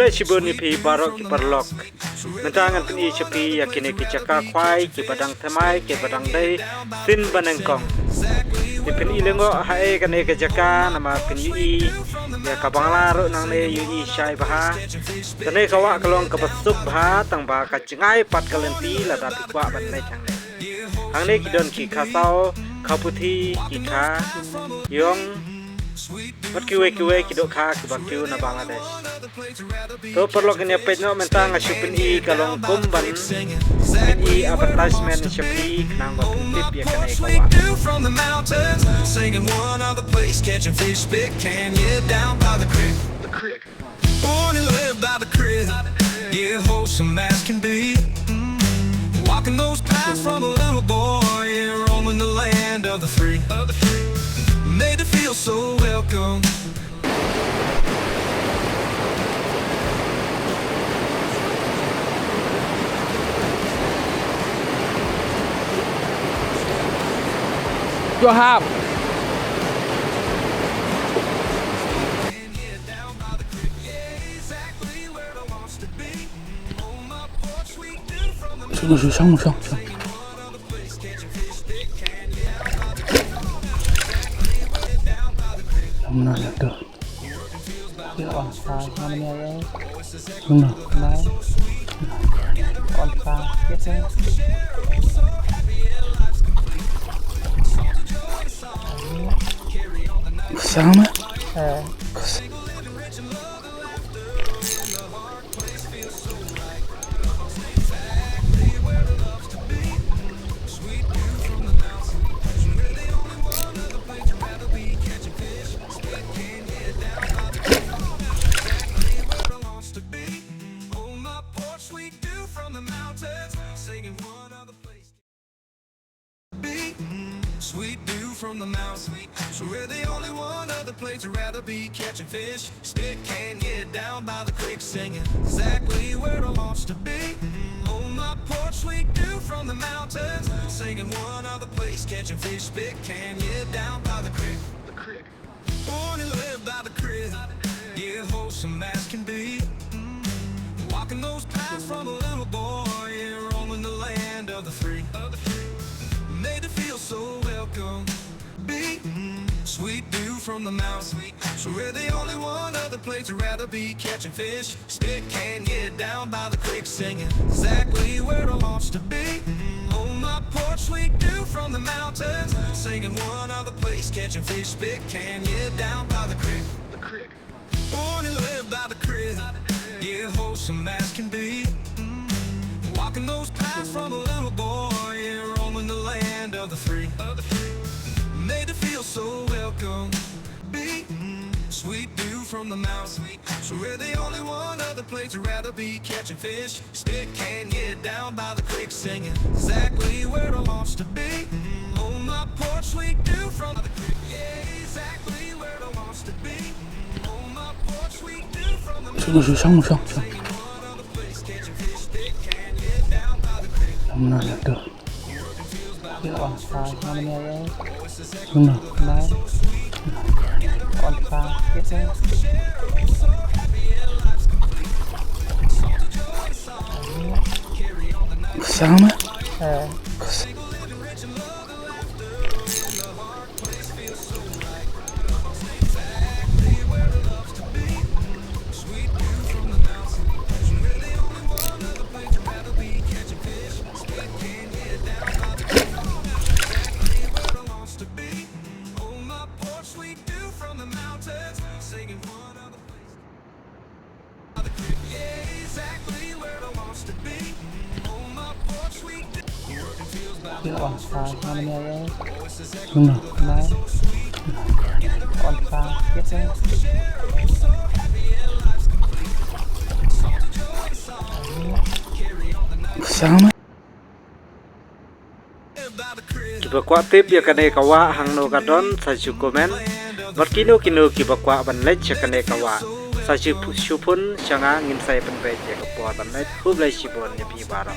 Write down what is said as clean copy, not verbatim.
Hubla shibun ni pi barok ki parlok. Mentangan peni cepi yakini ki Jaka khwai ki badang thymmai ki badang dai sin banengkong. Di peni lengo hae kan ke Jaka nama peni ya kabangla ro nang ne yu syai baha. Tane kawa kalong kabasuk baha tang ba ka cengai pat kalenti la da kwah ban nai thang ne. Hang ne ki don ki khasaw puthi ki tha yong Wat kiwe ki dok kha ki bakyu na Bangladesh. To perlok ni page no mentang asupin I kalong kumban I advertisement shapi nang ba tip ya kanai kawa. From the mountains singing one other place catching fish big can you down by the creek. Born and lived by the creek. Yeah, wholesome as can be. Walking those paths from a little boy and roaming the land of the free. Made to feel so welcome. Your half. Sang. Nongnah được. Con xa namanya ya. Nongnah. Này. Con xa tiếp theo. Sama. Sweet dew from the mountains, so we're the only one other place I'd rather be catching fish. Stick can get down by the creek singing exactly where I wants to be. On my porch, sweet dew from the mountains, singing one other place catching fish. Stick can get down by the creek. Born and lived by the creek, yeah, wholesome as can be. Walking those paths from a little boy and roaming the land of the free. Made to feel so welcome. Be sweet dew from the mountains, so we're the only one other place I'd rather be catching fish. Stick can get down by the creek singing exactly where I wants to be. On my porch, sweet dew from the mountains, singing one other place catching fish. Stick can get down by the creek. Born and lived by the creek, yeah, wholesome as can be. Walking those paths from a little boy and roaming the land of the free. Made to feel so welcome. Be sweet dew from the mountains, so we're the only one other place I'd rather be catching fish. Stick can get down by the creek singing exactly where I wants to be. On my porch, sweet dew from the creek, yeah, exactly where I wants to be. On my porch, sweet dew from the mountains. Sang. Nongnah được. Con xa namanya ya. Nongnah. Này. Con xa tiếp theo. Sama. Con xa namanya ya. Nongnah. Này. Con xa tiếp theo. Sama. Kiba kwah tip ya kanai kawa hang no gadon saju komen. Barkino kino kiba kwah ban leit ya kanai kawa. Saju phun changa ngin sai ban be ya kapwa ban leit hubla shibon ya pi baro.